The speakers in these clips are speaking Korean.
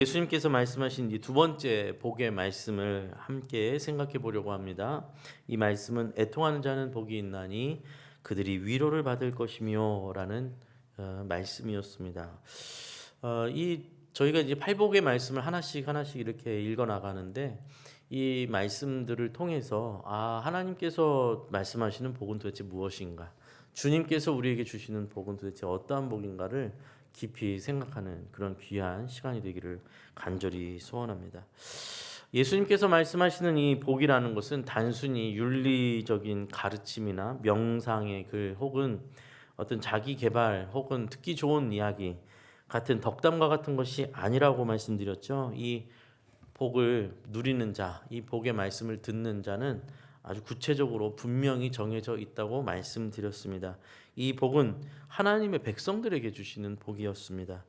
예수님께서 말씀하신 이 두 번째 복의 말씀을 함께 생각해 보려고 합니다. 이 말씀은 애통하는 자는 복이 있나니 그들이 위로를 받을 것이며라는 말씀이었습니다. 이 저희가 이제 팔복의 말씀을 하나씩 이렇게 읽어 나가는데 이 말씀들을 통해서 하나님께서 말씀하시는 복은 도대체 무엇인가? 주님께서 우리에게 주시는 복은 도대체 어떠한 복인가를 깊이 생각하는 그런 귀한 시간이 되기를 간절히 소원합니다. 예수님께서 말씀하시는 이 복이라는 것은 단순히 윤리적인 가르침이나 명상의 글 혹은 어떤 자기 개발 혹은 듣기 좋은 이야기 같은 덕담과 같은 것이 아니라고 말씀드렸죠. 이 복을 누리는 자, 이 복의 말씀을 듣는 자는 아주 구체적으로 분명히 정해져 있다고 말씀드렸습니다. 이 복은 하나님의 백성들에게 주시는 복이었습니다.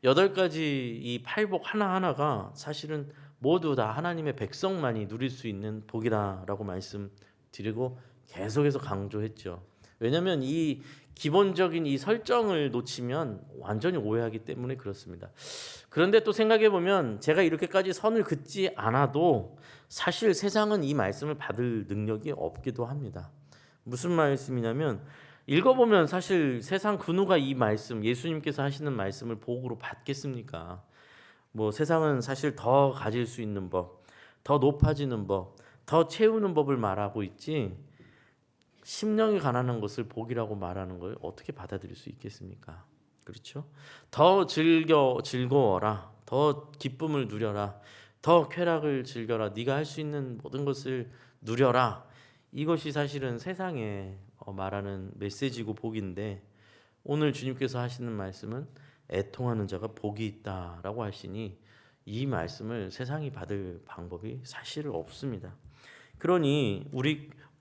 8가지 이 팔복 하나하나가 사실은 모두 다 하나님의 백성만이 누릴 수 있는 복이라고 말씀드리고 계속해서 강조했죠. 왜냐하면 이 기본적인 이 설정을 놓치면 완전히 오해하기 때문에 그렇습니다. 그런데 또 생각해 보면 제가 이렇게까지 선을 긋지 않아도 사실 세상은 이 말씀을 받을 능력이 없기도 합니다. 무슨 말씀이냐면 읽어보면 사실 세상 그 누가 이 말씀 예수님께서 하시는 말씀을 복으로 받겠습니까? 뭐 세상은 사실 더 가질 수 있는 법, 더 높아지는 법, 더 채우는 법을 말하고 있지 심령이 가난한 것을 복이라고 말하는 걸 어떻게 받아들일 수 있겠습니까? 그렇죠? 더 즐거워라, 더 기쁨을 누려라, 더 쾌락을 즐겨라, 네가 할 수 있는 모든 것을 누려라. 이것이 사실은 세상에 말하는 메시지고 복인데 오늘 주님께서 하시는 말씀은 애통하는 자가 복이 있다라고 하시니 이 말씀을 세상이 받을 방법이 사실 없습니다. 그러니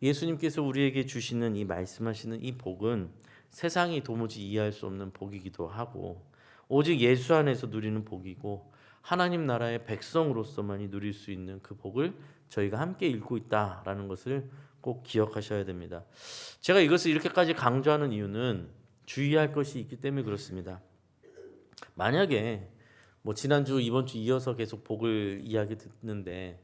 예수님께서 우리에게 주시는 이 말씀하시는 이 복은 세상이 도무지 이해할 수 없는 복이기도 하고 오직 예수 안에서 누리는 복이고 하나님 나라의 백성으로서만이 누릴 수 있는 그 복을 저희가 함께 읽고 있다라는 것을 꼭 기억하셔야 됩니다. 제가 이것을 이렇게까지 강조하는 이유는 주의할 것이 있기 때문에 그렇습니다. 만약에 뭐 지난주 이번 주 이어서 계속 복을 이야기 듣는데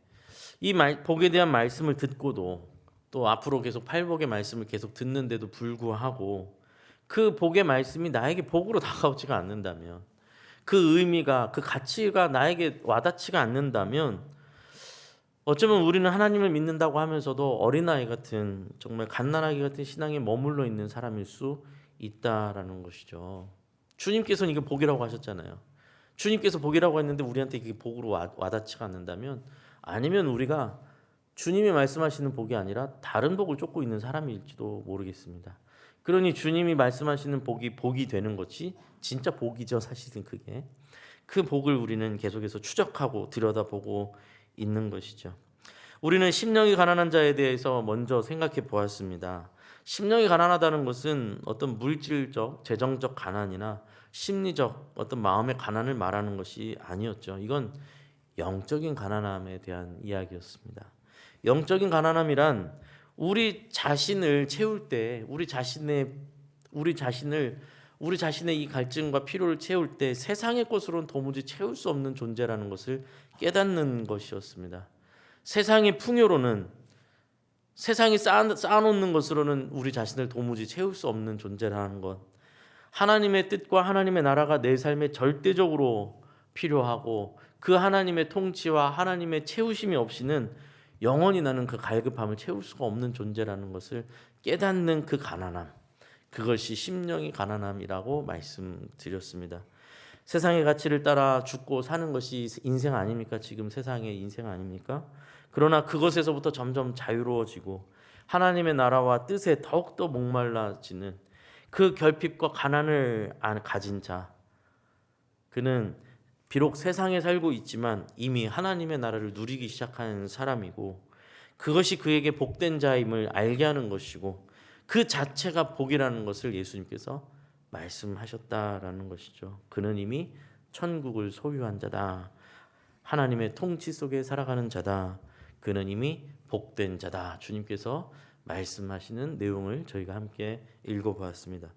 복에 대한 말씀을 듣고도 또 앞으로 계속 팔복의 말씀을 계속 듣는데도 불구하고 그 복의 말씀이 나에게 복으로 다가오지가 않는다면 그 의미가 그 가치가 나에게 와닿지가 않는다면 어쩌면 우리는 하나님을 믿는다고 하면서도 어린아이 같은 정말 갓난아기 같은 신앙에 머물러 있는 사람일 수 있다라는 것이죠. 주님께서는 이게 복이라고 하셨잖아요. 주님께서 복이라고 했는데 우리한테 이게 복으로 와닿지가 않는다면 아니면 우리가 주님이 말씀하시는 복이 아니라 다른 복을 쫓고 있는 사람일지도 모르겠습니다. 그러니 주님이 말씀하시는 복이 복이 되는 것이 진짜 복이죠. 사실은 그게. 그 복을 우리는 계속해서 추적하고 들여다보고 있는 것이죠. 우리는 심령이 가난한 자에 대해서 먼저 생각해 보았습니다. 심령이 가난하다는 것은 어떤 물질적, 재정적 가난이나 심리적 어떤 마음의 가난을 말하는 것이 아니었죠. 이건 영적인 가난함에 대한 이야기였습니다. 영적인 가난함이란 우리 자신을 채울 때 우리 자신의 이 갈증과 필요를 채울 때 세상의 것으로는 도무지 채울 수 없는 존재라는 것을 깨닫는 것이었습니다. 세상의 풍요로는 세상이 쌓아놓는 것으로는 우리 자신을 도무지 채울 수 없는 존재라는 것. 하나님의 뜻과 하나님의 나라가 내 삶에 절대적으로 필요하고 그 하나님의 통치와 하나님의 채우심이 없이는 영원히 나는 그 갈급함을 채울 수가 없는 존재라는 것을 깨닫는 그 가난함, 그것이 심령이 가난함이라고 말씀드렸습니다. 세상의 가치를 따라 죽고 사는 것이 인생 아닙니까? 지금 세상의 인생 아닙니까? 그러나 그것에서부터 점점 자유로워지고 하나님의 나라와 뜻에 더욱더 목말라지는 그 결핍과 가난을 가진 자, 그는 비록 세상에 살고 있지만 이미 하나님의 나라를 누리기 시작한 사람이고 그것이 그에게 복된 자임을 알게 하는 것이고 그 자체가 복이라는 것을 예수님께서 말씀하셨다라는 것이죠. 그는 이미 천국을 소유한 자다. 하나님의 통치 속에 살아가는 자다. 그는 이미 복된 자다. 주님께서 말씀하시는 내용을 저희가 함께 읽어보았습니다.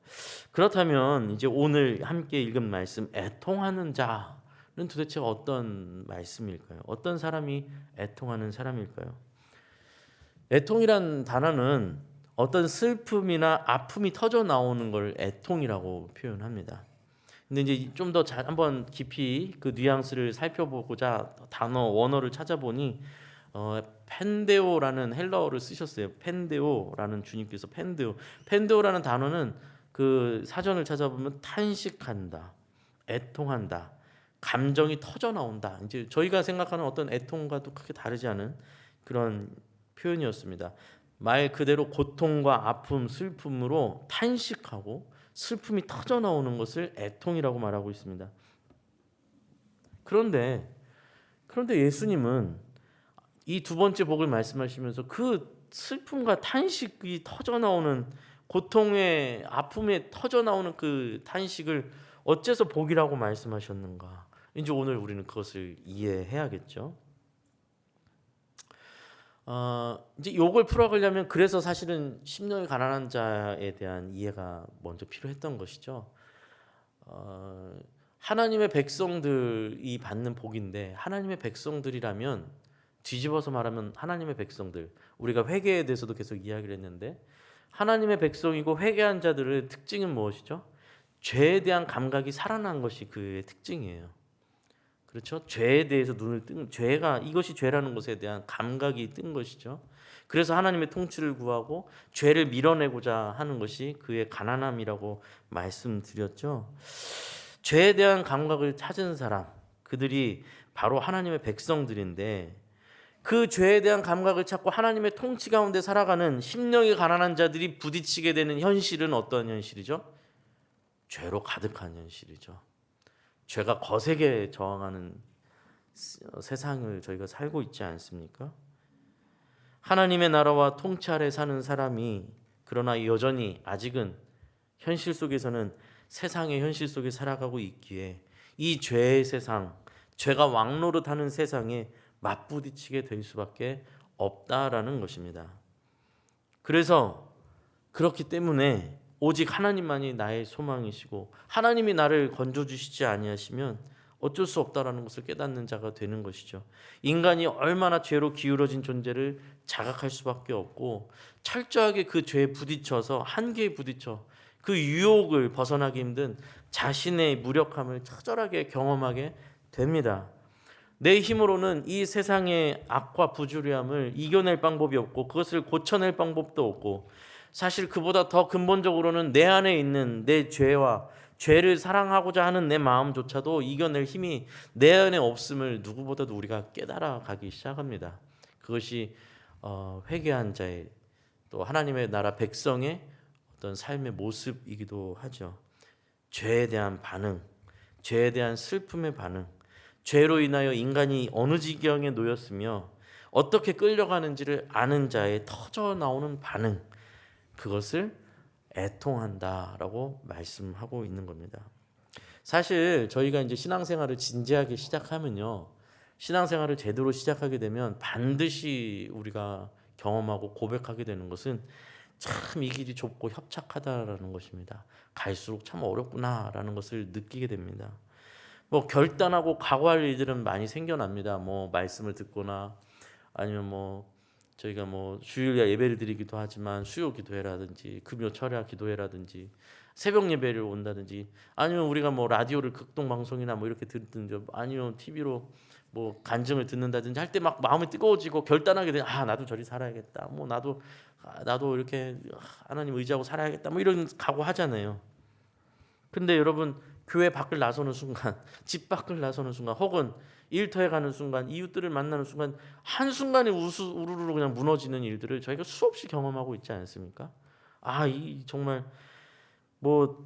그렇다면 이제 오늘 함께 읽은 말씀 애통하는 자 도대체 어떤 말씀일까요? 어떤 사람이 애통하는 사람일까요? 애통이란 단어는 어떤 슬픔이나 아픔이 터져 나오는 걸 애통이라고 표현합니다. 근데 이제 좀 더 한번 깊이 그 뉘앙스를 살펴보고자 단어 원어를 찾아보니 펜데오라는 헬라어를 쓰셨어요. 펜데오라는 주님께서 펜데오라는 단어는 그 사전을 찾아보면 탄식한다, 애통한다, 감정이 터져 나온다. 이제 저희가 생각하는 어떤 애통과도 크게 다르지 않은 그런 표현이었습니다. 말 그대로 고통과 아픔, 슬픔으로 탄식하고 슬픔이 터져 나오는 것을 애통이라고 말하고 있습니다. 그런데 예수님은 이 두 번째 복을 말씀하시면서 그 슬픔과 탄식이 터져 나오는 고통의 아픔에 터져 나오는 그 탄식을 어째서 복이라고 말씀하셨는가? 이제 오늘 우리는 그것을 이해해야겠죠. 이제 요걸 풀어가려면 그래서 사실은 심령이 가난한 자에 대한 이해가 먼저 필요했던 것이죠. 하나님의 백성들이 받는 복인데 하나님의 백성들이라면 뒤집어서 말하면 하나님의 백성들, 우리가 회개에 대해서도 계속 이야기를 했는데 하나님의 백성이고 회개한 자들의 특징은 무엇이죠? 죄에 대한 감각이 살아난 것이 그의 특징이에요. 그렇죠? 죄에 대해서 눈을 뜬, 죄가 이것이 죄라는 것에 대한 감각이 뜬 것이죠. 그래서 하나님의 통치를 구하고 죄를 밀어내고자 하는 것이 그의 가난함이라고 말씀드렸죠. 죄에 대한 감각을 찾은 사람, 그들이 바로 하나님의 백성들인데 그 죄에 대한 감각을 찾고 하나님의 통치 가운데 살아가는 심령이 가난한 자들이 부딪히게 되는 현실은 어떤 현실이죠? 죄로 가득한 현실이죠. 죄가 거세게 저항하는 세상을 저희가 살고 있지 않습니까? 하나님의 나라와 통치 아래 사는 사람이 그러나 여전히 아직은 현실 속에서는 세상의 현실 속에 살아가고 있기에 이 죄의 세상, 죄가 왕노릇하는 세상에 맞부딪히게 될 수밖에 없다라는 것입니다. 그래서 그렇기 때문에 오직 하나님만이 나의 소망이시고 하나님이 나를 건져주시지 아니하시면 어쩔 수 없다라는 것을 깨닫는 자가 되는 것이죠. 인간이 얼마나 죄로 기울어진 존재를 자각할 수밖에 없고 철저하게 그 죄에 부딪혀서 한계에 부딪혀 그 유혹을 벗어나기 힘든 자신의 무력함을 처절하게 경험하게 됩니다. 내 힘으로는 이 세상의 악과 부주의함을 이겨낼 방법이 없고 그것을 고쳐낼 방법도 없고 사실 그보다 더 근본적으로는 내 안에 있는 내 죄와 죄를 사랑하고자 하는 내 마음조차도 이겨낼 힘이 내 안에 없음을 누구보다도 우리가 깨달아가기 시작합니다. 그것이 회개한 자의 또 하나님의 나라 백성의 어떤 삶의 모습이기도 하죠. 죄에 대한 반응, 죄에 대한 슬픔의 반응, 죄로 인하여 인간이 어느 지경에 놓였으며 어떻게 끌려가는지를 아는 자의 터져 나오는 반응, 그것을 애통한다라고 말씀하고 있는 겁니다. 사실 저희가 이제 신앙생활을 진지하게 시작하면요, 신앙생활을 제대로 시작하게 되면 반드시 우리가 경험하고 고백하게 되는 것은 참 이 길이 좁고 협착하다라는 것입니다. 갈수록 참 어렵구나라는 것을 느끼게 됩니다. 뭐 결단하고 각오할 일들은 많이 생겨납니다. 뭐 말씀을 듣거나 아니면 뭐 저희가 뭐 주일 예배를 드리기도 하지만 수요 기도회라든지 금요 철야 기도회라든지 새벽 예배를 온다든지 아니면 우리가 뭐 라디오를 극동 방송이나 뭐 이렇게 듣든지 아니면 TV로 뭐 간증을 듣는다든지 할 때 막 마음이 뜨거워지고 결단하게 돼. 아, 나도 저리 살아야겠다. 뭐 나도 이렇게 하나님 의지하고 살아야겠다. 뭐 이런 각오하잖아요. 근데 여러분 교회 밖을 나서는 순간, 집 밖을 나서는 순간, 혹은 일터에 가는 순간, 이웃들을 만나는 순간 한순간에 우르르 그냥 무너지는 일들을 저희가 수없이 경험하고 있지 않습니까? 이 정말 뭐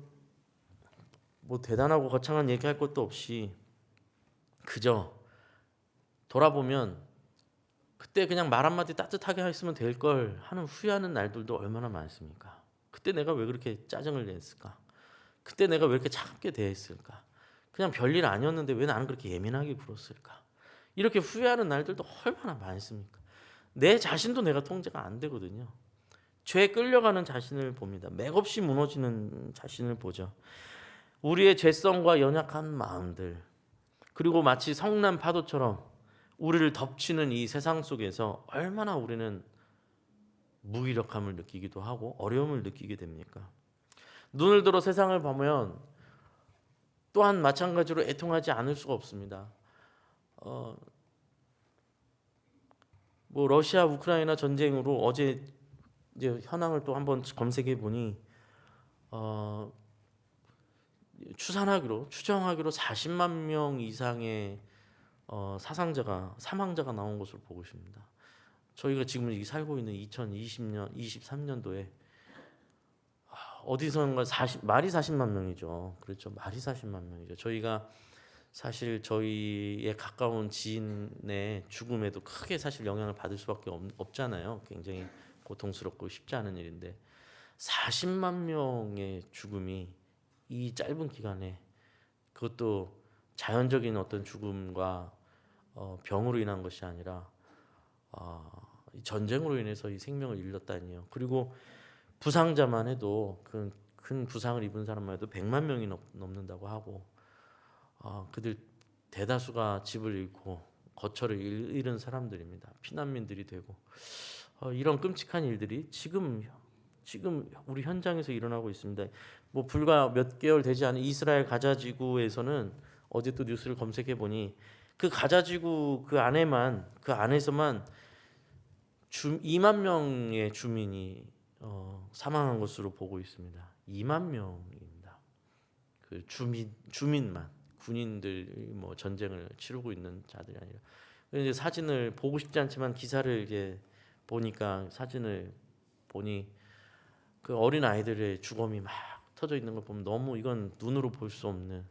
대단하고 거창한 얘기할 것도 없이 그저 돌아보면 그때 그냥 말 한마디 따뜻하게 했으면 될 걸 하는 후회하는 날들도 얼마나 많습니까? 그때 내가 왜 그렇게 짜증을 냈을까? 그때 내가 왜 이렇게 차갑게 대했을까? 그냥 별일 아니었는데 왜 나는 그렇게 예민하게 굴었을까? 이렇게 후회하는 날들도 얼마나 많습니까? 내 자신도 내가 통제가 안 되거든요. 죄에 끌려가는 자신을 봅니다. 맥없이 무너지는 자신을 보죠. 우리의 죄성과 연약한 마음들, 그리고 마치 성난 파도처럼 우리를 덮치는 이 세상 속에서 얼마나 우리는 무기력함을 느끼기도 하고 어려움을 느끼게 됩니까? 눈을 들어 세상을 보면 또한 마찬가지로 애통하지 않을 수가 없습니다. 뭐 러시아 우크라이나 전쟁으로 어제 이제 현황을 또 한번 검색해 보니 추정하기로 40만 명 이상의 사망자가 나온 것으로 보고 있습니다. 저희가 지금 살고 있는 2020년, 23년도에 어디선가 말이 40만 명이죠. 그렇죠. 말이 40만 명이죠. 저희가 사실 저희의 가까운 지인의 죽음에도 크게 사실 영향을 받을 수밖에 없잖아요. 굉장히 고통스럽고 쉽지 않은 일인데 40만 명의 죽음이 이 짧은 기간에, 그것도 자연적인 어떤 죽음과 병으로 인한 것이 아니라 전쟁으로 인해서 이 생명을 잃었다니요. 그리고 부상자만 해도 큰 부상을 입은 사람만 해도 100만 명이 넘는다고 하고, 그들 대다수가 집을 잃고 거처를 잃은 사람들입니다. 피난민들이 되고, 이런 끔찍한 일들이 지금 우리 현장에서 일어나고 있습니다. 뭐 불과 몇 개월 되지 않은 이스라엘 가자지구에서는 어제 또 뉴스를 검색해 보니 그 가자지구 그 안에서만 2만 명의 주민이 사망한 것으로 보고 있습니다. 2만 명입니다. 그 주민만, 군인들 뭐 전쟁을 치르고 있는 자들이 아니라. 이제 사진을 보고 싶지 않지만 기사를 이제 보니까, 사진을 보니 그 어린 아이들의 죽음이 막 터져 있는 걸 보면 너무, 이건 눈으로 볼 수 없는,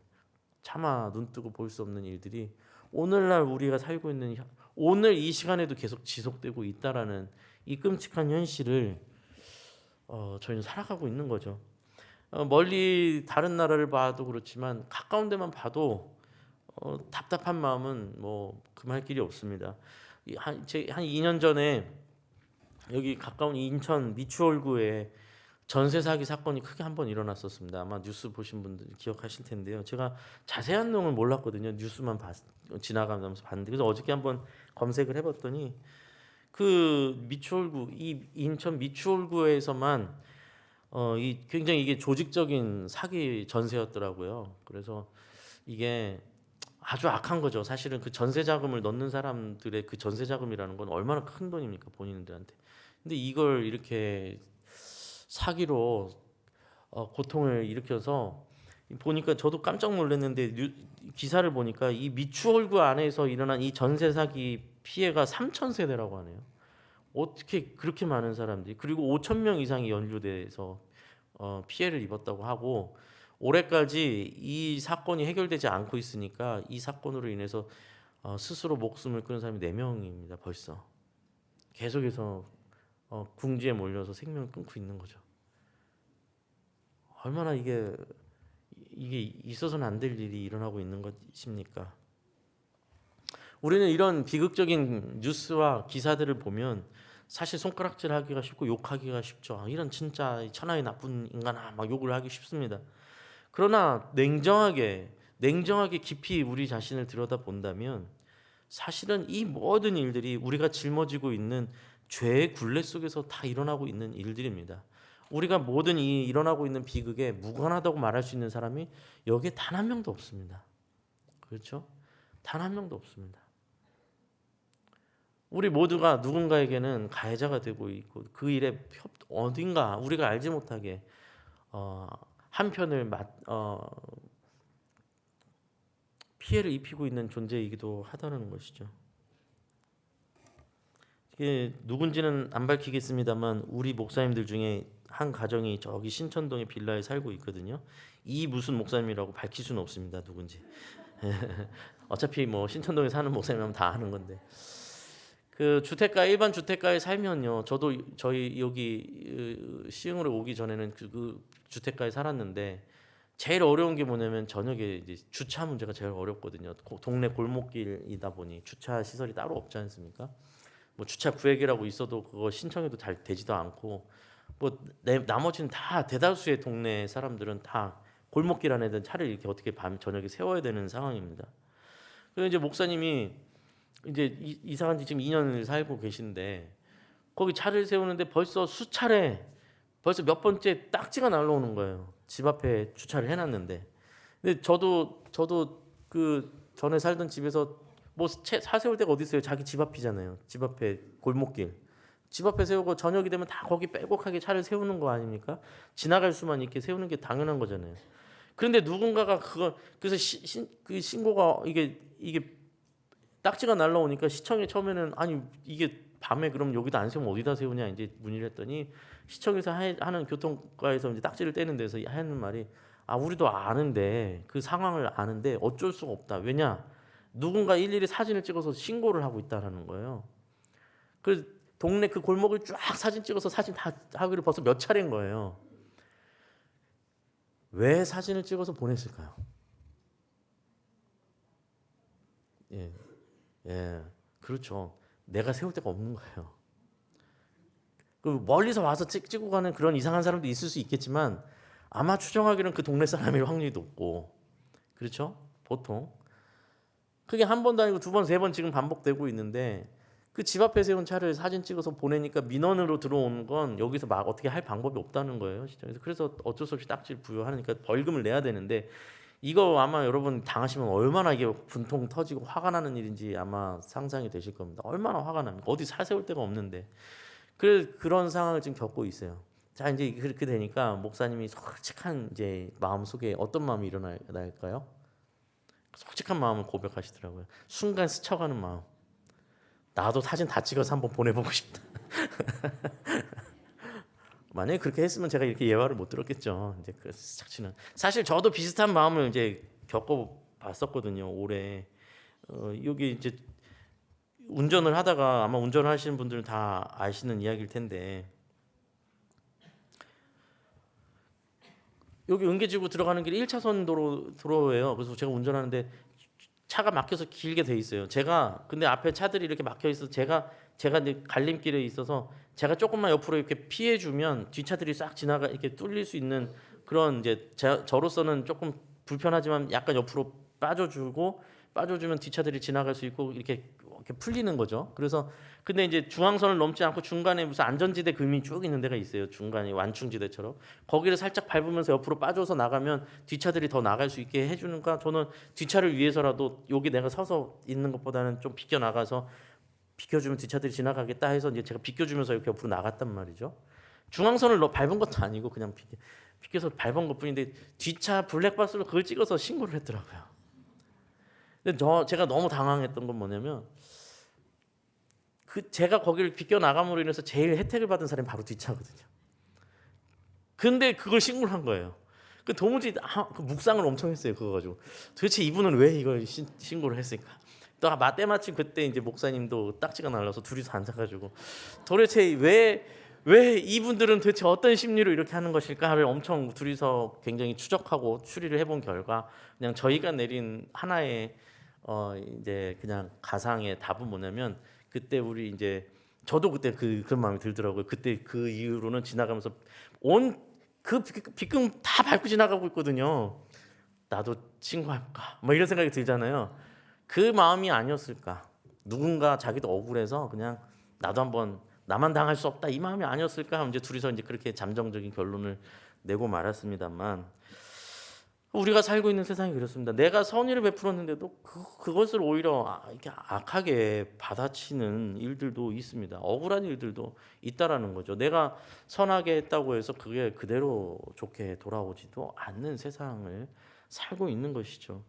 차마 눈 뜨고 볼 수 없는 일들이 오늘날 우리가 살고 있는 오늘 이 시간에도 계속 지속되고 있다라는 이 끔찍한 현실을 저희는 살아가고 있는 거죠. 멀리 다른 나라를 봐도 그렇지만 가까운 데만 봐도 답답한 마음은 뭐 금할 길이 없습니다. 한 2년 전에 여기 가까운 인천 미추홀구에 전세 사기 사건이 크게 한번 일어났었습니다. 아마 뉴스 보신 분들 기억하실 텐데요. 제가 자세한 내용을 몰랐거든요. 뉴스만 지나가면서 봤는데, 그래서 어저께 한번 검색을 해봤더니 그 미추홀구, 이 인천 미추홀구에서만 이 굉장히 이게 조직적인 사기 전세였더라고요. 그래서 이게 아주 악한 거죠. 사실은 그 전세 자금을 넣는 사람들의 그 전세 자금이라는 건 얼마나 큰 돈입니까, 본인들한테. 근데 이걸 이렇게 사기로 고통을 일으켜서 보니까 저도 깜짝 놀랐는데, 기사를 보니까 이 미추홀구 안에서 일어난 이 전세 사기 피해가 3천 세대라고 하네요. 어떻게 그렇게 많은 사람들이, 그리고 5천 명 이상이 연루돼서 피해를 입었다고 하고, 올해까지 이 사건이 해결되지 않고 있으니까 이 사건으로 인해서 스스로 목숨을 끊은 사람이 4명입니다. 벌써 계속해서 궁지에 몰려서 생명을 끊고 있는 거죠. 얼마나 이게 있어서는 안 될 일이 일어나고 있는 것입니까? 우리는 이런 비극적인 뉴스와 기사들을 보면 사실 손가락질하기가 쉽고 욕하기가 쉽죠. 이런 진짜 천하의 나쁜 인간아, 막 욕을 하기 쉽습니다. 그러나 냉정하게 깊이 우리 자신을 들여다 본다면 사실은 이 모든 일들이 우리가 짊어지고 있는 죄의 굴레 속에서 다 일어나고 있는 일들입니다. 우리가 모든 이 일어나고 있는 비극에 무관하다고 말할 수 있는 사람이 여기에 단 한 명도 없습니다. 그렇죠? 단 한 명도 없습니다. 우리 모두가 누군가에게는 가해자가 되고 있고, 그 일에 어딘가 우리가 알지 못하게 한편을 피해를 입히고 있는 존재이기도 하다는 것이죠. 이게 누군지는 안 밝히겠습니다만 우리 목사님들 중에 한 가정이 저기 신천동의 빌라에 살고 있거든요. 이 무슨 목사님이라고 밝힐 수는 없습니다. 누군지. 어차피 뭐 신천동에 사는 목사님이면 다 아는 건데. 그 일반 주택가에 살면요. 저도 저희 여기 시흥으로 오기 전에는 그 주택가에 살았는데, 제일 어려운 게 뭐냐면 저녁에 이제 주차 문제가 제일 어렵거든요. 동네 골목길이다 보니 주차 시설이 따로 없지 않습니까? 뭐 주차 구획이라고 있어도 그거 신청해도 잘 되지도 않고, 뭐 나머지는 다, 대다수의 동네 사람들은 다 골목길 안에든 차를 이렇게 어떻게 저녁에 세워야 되는 상황입니다. 그래서 이제 목사님이 이제 이사한 지 지금 2년을 살고 계신데 거기 차를 세우는데 벌써 수차례 벌써 몇 번째 딱지가 날라오는 거예요. 집 앞에 주차를 해놨는데. 근데 저도 그 전에 살던 집에서 뭐 차 세울 데가 어디 있어요? 자기 집 앞이잖아요. 집 앞에 골목길. 집 앞에 세우고 저녁이 되면 다 거기 빼곡하게 차를 세우는 거 아닙니까? 지나갈 수만 있게 세우는 게 당연한 거잖아요. 그런데 누군가가 그걸 그래서 그 신고가 이게 딱지가 날라오니까 시청에 처음에는 아니 이게 밤에 그럼 여기다 안 세우면 어디다 세우냐 이제 문의를 했더니 시청에서 하는 교통과에서 이제 딱지를 떼는 데서 하는 말이 아 우리도 아는데 그 상황을 아는데 어쩔 수가 없다. 왜냐 누군가 일일이 사진을 찍어서 신고를 하고 있다라는 거예요. 그 동네 그 골목을 쫙 사진 찍어서 사진 다 하기로 벌써 몇 차례인 거예요. 왜 사진을 찍어서 보냈을까요? 예, 예, 그렇죠. 내가 세울 데가 없는 거예요. 그 멀리서 와서 찍고 가는 그런 이상한 사람도 있을 수 있겠지만 아마 추정하기로는 그 동네 사람일 확률이 높고 그렇죠? 보통 그게 한 번도 아니고 두 번, 세 번 지금 반복되고 있는데 그 집 앞에 세운 차를 사진 찍어서 보내니까 민원으로 들어오는 건 여기서 막 어떻게 할 방법이 없다는 거예요 시청에서. 그래서 어쩔 수 없이 딱지를 부여하니까 벌금을 내야 되는데 이거 아마 여러분 당하시면 얼마나 이게 분통 터지고 화가 나는 일인지 아마 상상이 되실 겁니다. 얼마나 화가 납니까? 어디 차 세울 데가 없는데. 그런 상황을 지금 겪고 있어요. 자 이제 그렇게 되니까 목사님이 솔직한 이제 마음 속에 어떤 마음이 일어날까요? 솔직한 마음을 고백하시더라고요. 순간 스쳐가는 마음. 나도 사진 다 찍어서 한번 보내보고 싶다. 만약에 그렇게 했으면 제가 이렇게 예화를 못 들었겠죠. 이제 그 착취는 사실 저도 비슷한 마음을 이제 겪어봤었거든요. 올해 여기 이제 운전을 하다가 아마 운전을 하시는 분들은 다 아시는 이야기일 텐데 여기 은계지구 들어가는 길이 1차선 도로예요. 그래서 제가 운전하는데 차가 막혀서 길게 돼 있어요. 제가 근데 앞에 차들이 이렇게 막혀 있어서 제가 이제 갈림길에 있어서 제가 조금만 옆으로 이렇게 피해 주면 뒷차들이 싹 지나가 이렇게 뚫릴 수 있는 그런 이제 저로서는 조금 불편하지만 약간 옆으로 빠져주면 뒷차들이 지나갈 수 있고 이렇게 풀리는 거죠. 그래서 근데 이제 중앙선을 넘지 않고 중간에 무슨 안전지대 금이 쭉 있는 데가 있어요. 중간에 완충지대처럼 거기를 살짝 밟으면서 옆으로 빠져서 나가면 뒷차들이 더 나갈 수 있게 해주는가. 저는 뒷차를 위해서라도 여기 내가 서서 있는 것보다는 좀 비껴 나가서 비켜주면 뒷차들이 지나가겠다 해서 이제 제가 비켜주면서 이렇게 옆으로 나갔단 말이죠. 중앙선을 밟은 것도 아니고 그냥 비켜서 밟은 것뿐인데 뒷차 블랙박스로 그걸 찍어서 신고를 했더라고요. 근데 제가 너무 당황했던 건 뭐냐면 제가 거기를 비껴 나감으로 인해서 제일 혜택을 받은 사람이 바로 뒷차거든요. 근데 그걸 신고를 한 거예요. 그 도무지 그 묵상을 엄청 했어요. 그거 가지고 도대체 이분은 왜 이걸 신고를 했을까? 또 때마침 그때 이제 목사님도 딱지가 날라서 둘이서 앉아가지고 도대체 왜 이분들은 도대체 어떤 심리로 이렇게 하는 것일까를 엄청 둘이서 굉장히 추적하고 추리를 해본 결과 그냥 저희가 내린 하나의 이제 그냥 가상의 답은 뭐냐면 그때 우리 이제 저도 그때 그런 마음이 들더라고요. 그때 그 이후로는 지나가면서 온 그 빗금 다 밟고 지나가고 있거든요. 나도 친구할까? 뭐 이런 생각이 들잖아요. 그 마음이 아니었을까? 누군가 자기도 억울해서 그냥 나도 한번 나만 당할 수 없다 이 마음이 아니었을까? 하면 이제 둘이서 이제 그렇게 잠정적인 결론을 내고 말았습니다만 우리가 살고 있는 세상이 그렇습니다. 내가 선의를 베풀었는데도 그것을 오히려 이렇게 악하게 받아치는 일들도 있습니다. 억울한 일들도 있다라는 거죠. 내가 선하게 했다고 해서 그게 그대로 좋게 돌아오지도 않는 세상을 살고 있는 것이죠.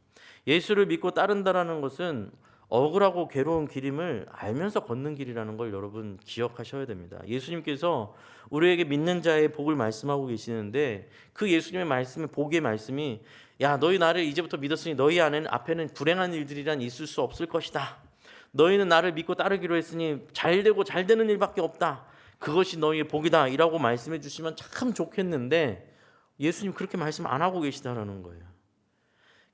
예수를 믿고 따른다라는 것은 억울하고 괴로운 길임을 알면서 걷는 길이라는 걸 여러분 기억하셔야 됩니다. 예수님께서 우리에게 믿는 자의 복을 말씀하고 계시는데 그 예수님의 말씀의 복의 말씀이 야 너희 나를 이제부터 믿었으니 너희 안에는 앞에는 불행한 일들이란 있을 수 없을 것이다. 너희는 나를 믿고 따르기로 했으니 잘되고 잘되는 일밖에 없다. 그것이 너희의 복이다. 이라고 말씀해 주시면 참 좋겠는데 예수님 그렇게 말씀 안 하고 계시다라는 거예요.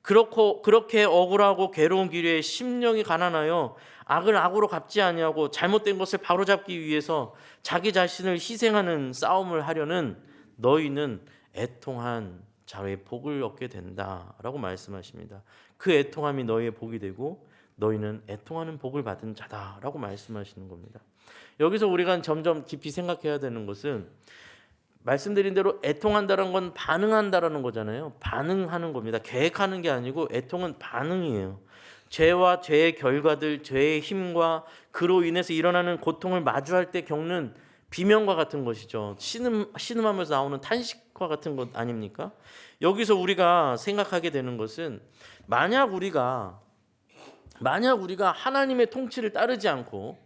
그렇게 억울하고 괴로운 길에 심령이 가난하여 악을 악으로 갚지 아니하고 잘못된 것을 바로잡기 위해서 자기 자신을 희생하는 싸움을 하려는 너희는 애통한 자의 복을 얻게 된다라고 말씀하십니다. 그 애통함이 너희의 복이 되고 너희는 애통하는 복을 받은 자다라고 말씀하시는 겁니다. 여기서 우리가 점점 깊이 생각해야 되는 것은 말씀드린 대로 애통한다는 건 반응한다라는 거잖아요. 반응하는 겁니다. 계획하는 게 아니고 애통은 반응이에요. 죄와 죄의 결과들, 죄의 힘과 그로 인해서 일어나는 고통을 마주할 때 겪는 비명과 같은 것이죠. 신음하면서 나오는 탄식과 같은 것 아닙니까? 여기서 우리가 생각하게 되는 것은 만약 우리가 하나님의 통치를 따르지 않고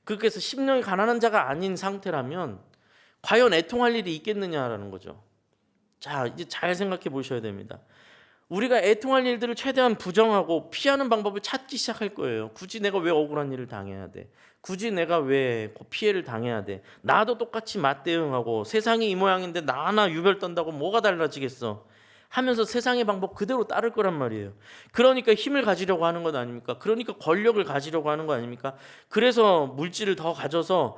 그렇게 해서 심령이 가난한 자가 아닌 상태라면 과연 애통할 일이 있겠느냐라는 거죠. 자, 이제 잘 생각해 보셔야 됩니다. 우리가 애통할 일들을 최대한 부정하고 피하는 방법을 찾기 시작할 거예요. 굳이 내가 왜 억울한 일을 당해야 돼? 굳이 내가 왜 피해를 당해야 돼? 나도 똑같이 맞대응하고 세상이 이 모양인데 나 하나 유별 떤다고 뭐가 달라지겠어? 하면서 세상의 방법 그대로 따를 거란 말이에요. 그러니까 힘을 가지려고 하는 것 아닙니까? 그러니까 권력을 가지려고 하는 거 아닙니까? 그래서 물질을 더 가져서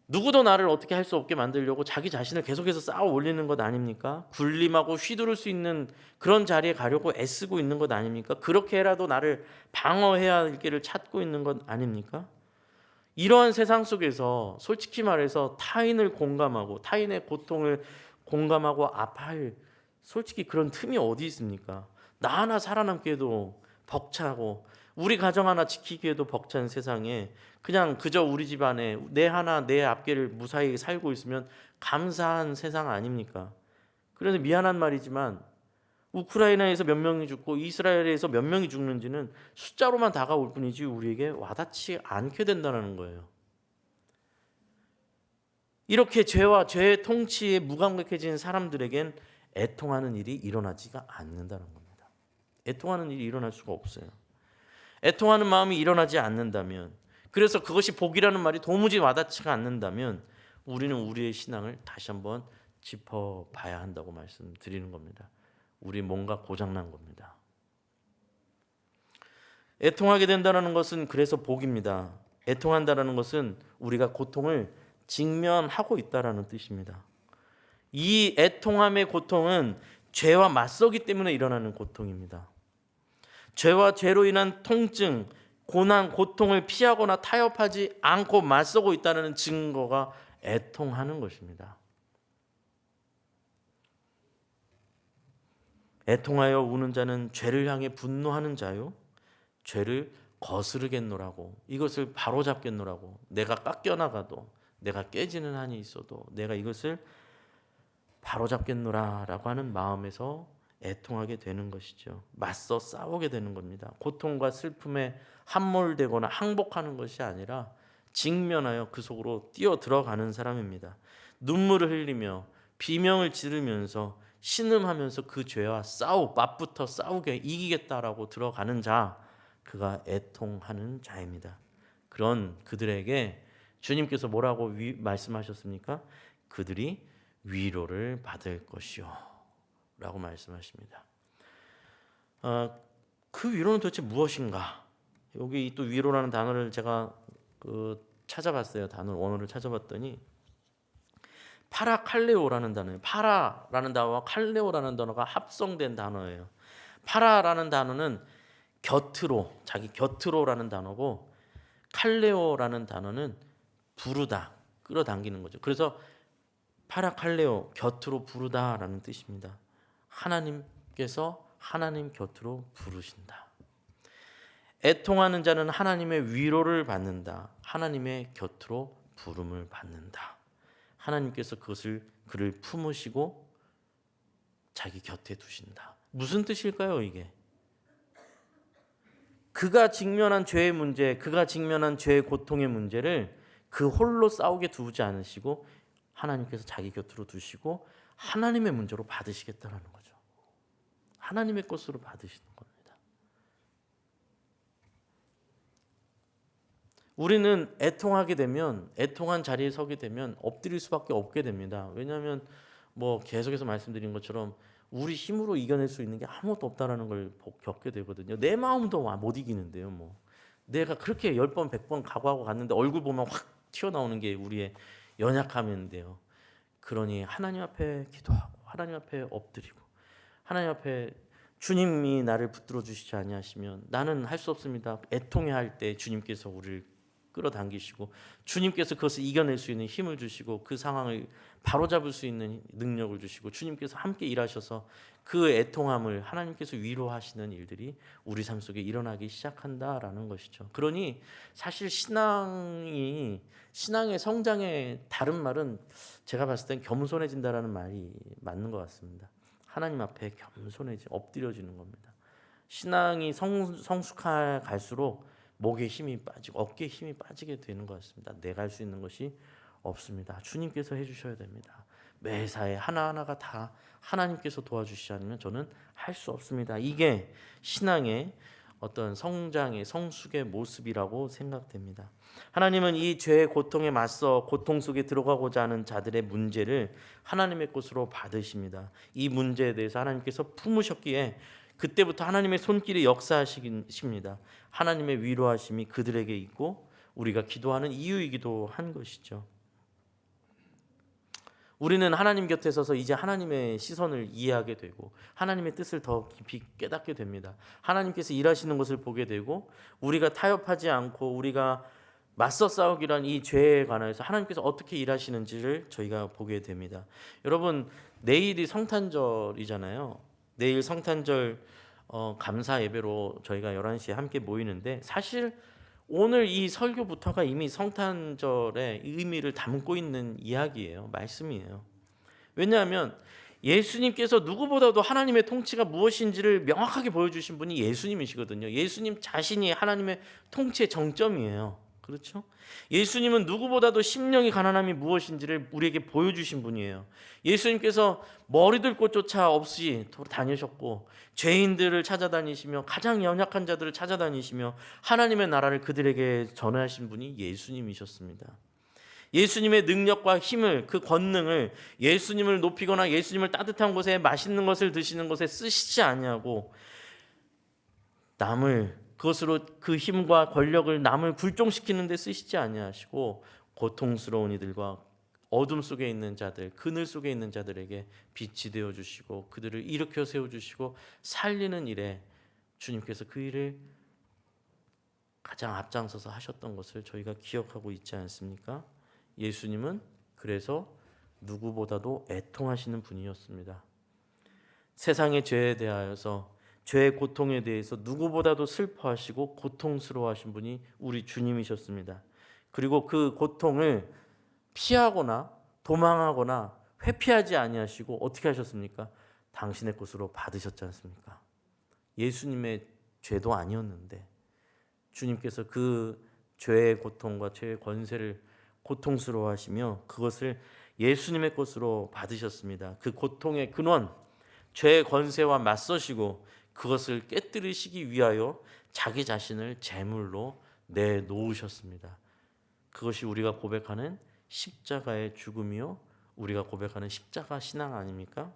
누구도 나를 어떻게 할 수 없게 만들려고 자기 자신을 계속해서 쌓아 올리는 것 아닙니까? 군림하고 휘두를 수 있는 그런 자리에 가려고 애쓰고 있는 것 아닙니까? 그렇게 해라도 나를 방어해야 할 길을 찾고 있는 것 아닙니까? 이러한 세상 속에서 솔직히 말해서 타인을 공감하고 타인의 고통을 공감하고 아파할 솔직히 그런 틈이 어디 있습니까? 나 하나 살아남기에도 벅차고 우리 가정 하나 지키기에도 벅찬 세상에 그냥 그저 우리 집안에 내 하나 내 앞길을 무사히 살고 있으면 감사한 세상 아닙니까? 그래서 미안한 말이지만 우크라이나에서 몇 명이 죽고 이스라엘에서 몇 명이 죽는지는 숫자로만 다가올 뿐이지 우리에게 와닿지 않게 된다는 거예요. 이렇게 죄와 죄의 통치에 무감각해진 사람들에겐 애통하는 일이 일어나지가 않는다는 겁니다. 애통하는 일이 일어날 수가 없어요. 애통하는 마음이 일어나지 않는다면, 그래서 그것이 복이라는 말이 도무지 와닿지가 않는다면 우리는 우리의 신앙을 다시 한번 짚어봐야 한다고 말씀드리는 겁니다. 우리 뭔가 고장난 겁니다. 애통하게 된다는 것은 그래서 복입니다. 애통한다는 것은 우리가 고통을 직면하고 있다는 뜻입니다. 이 애통함의 고통은 죄와 맞서기 때문에 일어나는 고통입니다. 죄와 죄로 인한 통증, 고난, 고통을 피하거나 타협하지 않고 맞서고 있다는 증거가 애통하는 것입니다. 애통하여 우는 자는 죄를 향해 분노하는 자요, 죄를 거스르겠노라고, 이것을 바로잡겠노라고, 내가 깎여나가도 내가 깨지는 한이 있어도 내가 이것을 바로잡겠노라라고 하는 마음에서 애통하게 되는 것이죠. 맞서 싸우게 되는 겁니다. 고통과 슬픔에 함몰되거나 항복하는 것이 아니라 직면하여 그 속으로 뛰어 들어가는 사람입니다. 눈물을 흘리며 비명을 지르면서 신음하면서 그 죄와 맞붙어 싸우게 이기겠다라고 들어가는 자, 그가 애통하는 자입니다. 그런 그들에게 주님께서 뭐라고 말씀하셨습니까? 그들이 위로를 받을 것이요 라고 말씀하십니다. 그 위로는 도대체 무엇인가? 여기 또 위로라는 단어를 제가 찾아봤어요. 원어를 찾아봤더니 파라칼레오라는 단어예요. 파라라는 단어와 칼레오라는 단어가 합성된 단어예요. 파라라는 단어는 곁으로, 자기 곁으로라는 단어고, 칼레오라는 단어는 부르다, 끌어당기는 거죠. 그래서 파라칼레오, 곁으로 부르다라는 뜻입니다. 하나님께서 하나님 곁으로 부르신다. 애통하는 자는 하나님의 위로를 받는다. 하나님의 곁으로 부름을 받는다. 하나님께서 그를 품으시고 자기 곁에 두신다. 무슨 뜻일까요, 이게? 그가 직면한 죄의 문제, 그가 직면한 죄의 고통의 문제를 그 홀로 싸우게 두지 않으시고 하나님께서 자기 곁으로 두시고 하나님의 문제로 받으시겠다는 거죠. 하나님의 것으로 받으시는 겁니다. 우리는 애통하게 되면, 애통한 자리에 서게 되면 엎드릴 수밖에 없게 됩니다. 왜냐하면 계속해서 말씀드린 것처럼 우리 힘으로 이겨낼 수 있는 게 아무것도 없다라는 걸 겪게 되거든요. 내 마음도 못 이기는데요. 내가 그렇게 10번 100번 각오하고 갔는데 얼굴 보면 확 튀어나오는 게 우리의 연약함인데요. 그러니 하나님 앞에 기도하고 하나님 앞에 엎드리고 하나님 앞에 주님이 나를 붙들어 주시지 아니하시면 나는 할 수 없습니다. 애통해할 때 주님께서 우리를 끌어당기시고 주님께서 그것을 이겨낼 수 있는 힘을 주시고 그 상황을 바로잡을 수 있는 능력을 주시고 주님께서 함께 일하셔서 그 애통함을 하나님께서 위로하시는 일들이 우리 삶 속에 일어나기 시작한다라는 것이죠. 그러니 사실 신앙의 성장의 다른 말은 제가 봤을 땐 겸손해진다라는 말이 맞는 것 같습니다. 하나님 앞에 엎드려지는 겁니다. 신앙이 성숙해 갈수록 목에 힘이 빠지고 어깨에 힘이 빠지게 되는 것 같습니다. 내가 할 수 있는 것이 없습니다. 주님께서 해주셔야 됩니다. 매사에 하나하나가 다 하나님께서 도와주시지 않으면 저는 할 수 없습니다. 이게 신앙의 어떤 성장의 성숙의 모습이라고 생각됩니다. 하나님은 이 죄의 고통에 맞서 고통 속에 들어가고자 하는 자들의 문제를 하나님의 것으로 받으십니다. 이 문제에 대해서 하나님께서 품으셨기에 그때부터 하나님의 손길이 역사하십니다. 하나님의 위로하심이 그들에게 있고 우리가 기도하는 이유이기도 한 것이죠. 우리는 하나님 곁에 서서 이제 하나님의 시선을 이해하게 되고 하나님의 뜻을 더 깊이 깨닫게 됩니다. 하나님께서 일하시는 것을 보게 되고 우리가 타협하지 않고 우리가 맞서 싸우기란 이 죄에 관해서 하나님께서 어떻게 일하시는지를 저희가 보게 됩니다. 여러분, 내일이 성탄절이잖아요. 내일 성탄절 감사 예배로 저희가 11시에 함께 모이는데 사실 오늘 이 설교부터가 이미 성탄절의 의미를 담고 있는 이야기예요. 말씀이에요. 왜냐하면 예수님께서 누구보다도 하나님의 통치가 무엇인지를 명확하게 보여주신 분이 예수님이시거든요. 예수님 자신이 하나님의 통치의 정점이에요. 그렇죠? 예수님은 누구보다도 심령이 가난함이 무엇인지를 우리에게 보여주신 분이에요. 예수님께서 머리들 곳조차 없이 다니셨고 죄인들을 찾아다니시며 가장 연약한 자들을 찾아다니시며 하나님의 나라를 그들에게 전하신 분이 예수님이셨습니다. 예수님의 능력과 힘을, 그 권능을 예수님을 높이거나 예수님을 따뜻한 곳에 맛있는 것을 드시는 곳에 쓰시지 아니하고 그것으로 그 힘과 권력을 남을 굴종시키는 데 쓰시지 아니하시고 고통스러운 이들과 어둠 속에 있는 자들, 그늘 속에 있는 자들에게 빛이 되어 주시고 그들을 일으켜 세워 주시고 살리는 일에 주님께서 그 일을 가장 앞장서서 하셨던 것을 저희가 기억하고 있지 않습니까? 예수님은 그래서 누구보다도 애통하시는 분이었습니다. 세상의 죄에 대하여서 죄의 고통에 대해서 누구보다도 슬퍼하시고 고통스러워하신 분이 우리 주님이셨습니다. 그리고 그 고통을 피하거나 도망하거나 회피하지 아니하시고 어떻게 하셨습니까? 당신의 것으로 받으셨지 않습니까? 예수님의 죄도 아니었는데 주님께서 그 죄의 고통과 죄의 권세를 고통스러워하시며 그것을 예수님의 것으로 받으셨습니다. 그 고통의 근원, 죄의 권세와 맞서시고 그것을 깨뜨리시기 위하여 자기 자신을 제물로 내놓으셨습니다. 그것이 우리가 고백하는 십자가의 죽음이요 우리가 고백하는 십자가 신앙 아닙니까?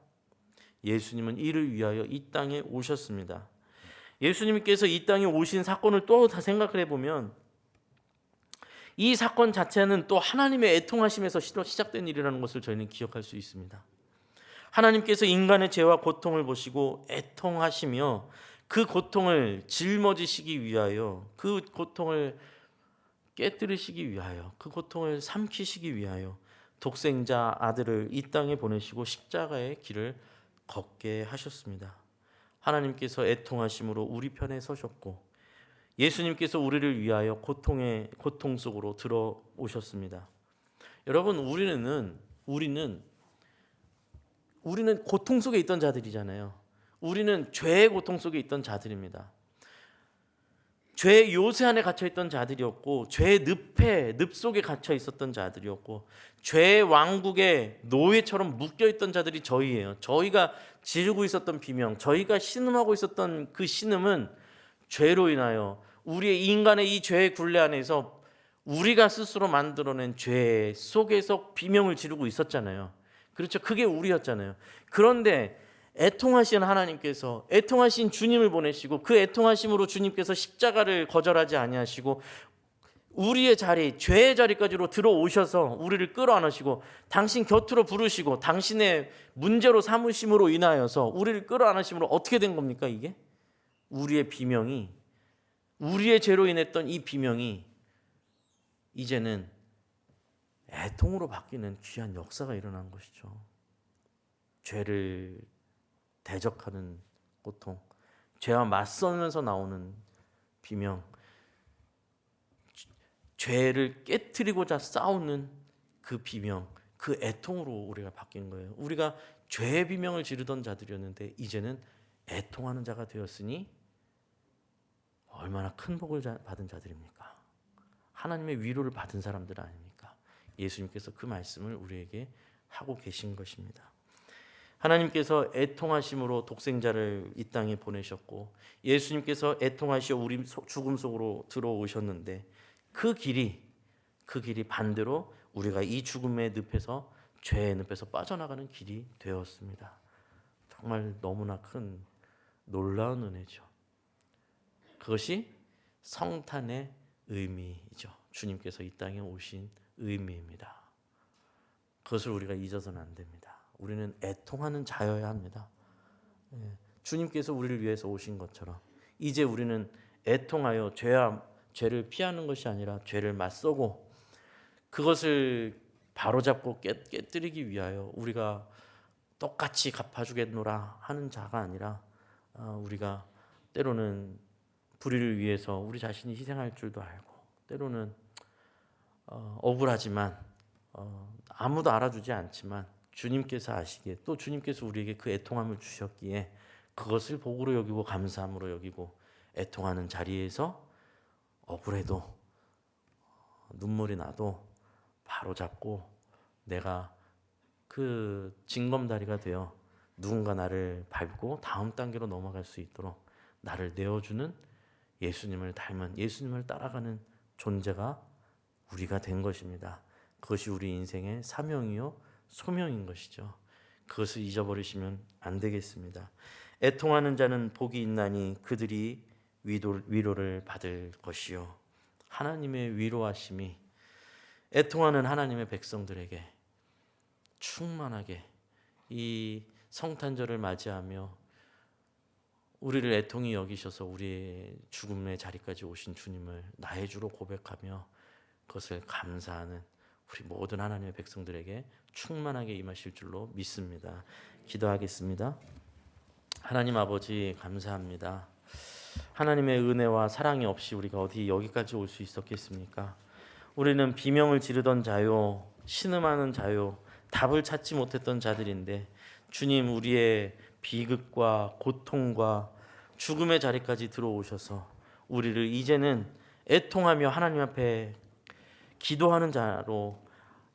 예수님은 이를 위하여 이 땅에 오셨습니다. 예수님께서 이 땅에 오신 사건을 또 다 생각을 해보면 이 사건 자체는 또 하나님의 애통하심에서 시작된 일이라는 것을 저희는 기억할 수 있습니다. 하나님께서 인간의 죄와 고통을 보시고 애통하시며 그 고통을 짊어지시기 위하여 그 고통을 깨뜨리시기 위하여 그 고통을 삼키시기 위하여 독생자 아들을 이 땅에 보내시고 십자가의 길을 걷게 하셨습니다. 하나님께서 애통하심으로 우리 편에 서셨고 예수님께서 우리를 위하여 고통 속으로 들어오셨습니다. 여러분, 우리는 고통 속에 있던 자들이잖아요. 우리는 죄의 고통 속에 있던 자들입니다. 죄의 요새 안에 갇혀 있던 자들이었고 죄의 늪 속에 갇혀 있었던 자들이었고 죄의 왕국의 노예처럼 묶여 있던 자들이 저희예요. 저희가 지르고 있었던 비명, 저희가 신음하고 있었던 그 신음은 죄로 인하여 우리의 인간의 이 죄의 굴레 안에서 우리가 스스로 만들어낸 죄 속에서 비명을 지르고 있었잖아요. 그렇죠. 그게 우리였잖아요. 그런데 애통하신 하나님께서 애통하신 주님을 보내시고 그 애통하심으로 주님께서 십자가를 거절하지 아니하시고 우리의 자리, 죄의 자리까지로 들어오셔서 우리를 끌어안으시고 당신 곁으로 부르시고 당신의 문제로 삼으심으로 인하여서 우리를 끌어안으심으로 어떻게 된 겁니까? 이게 우리의 비명이, 우리의 죄로 인했던 이 비명이 이제는 애통으로 바뀌는 귀한 역사가 일어난 것이죠. 죄를 대적하는 고통, 죄와 맞서면서 나오는 비명, 죄를 깨트리고자 싸우는 그 비명, 그 애통으로 우리가 바뀐 거예요. 우리가 죄의 비명을 지르던 자들이었는데 이제는 애통하는 자가 되었으니 얼마나 큰 복을 받은 자들입니까? 하나님의 위로를 받은 사람들 아닙니까? 예수님께서 그 말씀을 우리에게 하고 계신 것입니다. 하나님께서 애통하심으로 독생자를 이 땅에 보내셨고 예수님께서 애통하시어 우리 죽음 속으로 들어오셨는데 그 길이 반대로 우리가 이 죽음의 늪에서, 죄의 늪에서 빠져나가는 길이 되었습니다. 정말 너무나 큰 놀라운 은혜죠. 그것이 성탄의 의미이죠. 주님께서 이 땅에 오신 의미입니다. 그것을 우리가 잊어서는 안 됩니다. 우리는 애통하는 자여야 합니다. 주님께서 우리를 위해서 오신 것처럼 이제 우리는 애통하여 죄를 피하는 것이 아니라 죄를 맞서고 그것을 바로잡고 깨뜨리기 위하여 우리가 똑같이 갚아주겠노라 하는 자가 아니라 우리가 때로는 불의를 위해서 우리 자신이 희생할 줄도 알고 때로는 억울하지만 아무도 알아주지 않지만 주님께서 아시기에 또 주님께서 우리에게 그 애통함을 주셨기에 그것을 복으로 여기고 감사함으로 여기고 애통하는 자리에서 억울해도 눈물이 나도 바로잡고 내가 그 징검다리가 되어 누군가 나를 밟고 다음 단계로 넘어갈 수 있도록 나를 내어주는 예수님을 닮은, 예수님을 따라가는 존재가 우리가 된 것입니다. 그것이 우리 인생의 사명이요 소명인 것이죠. 그것을 잊어버리시면 안 되겠습니다. 애통하는 자는 복이 있나니 그들이 위로를 받을 것이요. 하나님의 위로하심이 애통하는 하나님의 백성들에게 충만하게 이 성탄절을 맞이하며 우리를 애통히 여기셔서 우리의 죽음의 자리까지 오신 주님을 나의 주로 고백하며 그것을 감사하는 우리 모든 하나님의 백성들에게 충만하게 임하실 줄로 믿습니다. 기도하겠습니다. 하나님 아버지 감사합니다. 하나님의 은혜와 사랑이 없이 우리가 어디 여기까지 올 수 있었겠습니까? 우리는 비명을 지르던 자요, 신음하는 자요, 답을 찾지 못했던 자들인데 주님 우리의 비극과 고통과 죽음의 자리까지 들어오셔서 우리를 이제는 애통하며 하나님 앞에 기도하는 자로,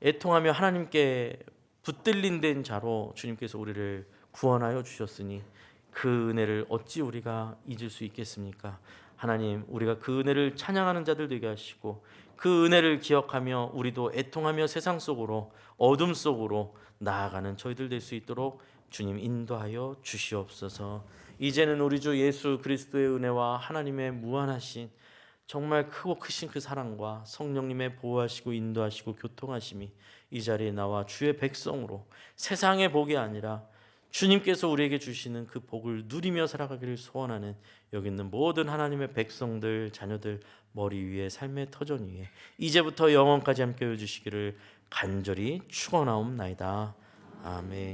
애통하며 하나님께 붙들린 된 자로 주님께서 우리를 구원하여 주셨으니 그 은혜를 어찌 우리가 잊을 수 있겠습니까? 하나님 우리가 그 은혜를 찬양하는 자들 되게 하시고 그 은혜를 기억하며 우리도 애통하며 세상 속으로 어둠 속으로 나아가는 저희들 될 수 있도록 주님 인도하여 주시옵소서. 이제는 우리 주 예수 그리스도의 은혜와 하나님의 무한하신 정말 크고 크신 그 사랑과 성령님의 보호하시고 인도하시고 교통하심이 이 자리에 나와 주의 백성으로 세상의 복이 아니라 주님께서 우리에게 주시는 그 복을 누리며 살아가기를 소원하는 여기 있는 모든 하나님의 백성들, 자녀들 머리 위에 삶의 터전 위에 이제부터 영원까지 함께 해주시기를 간절히 축원하옵나이다. 아멘.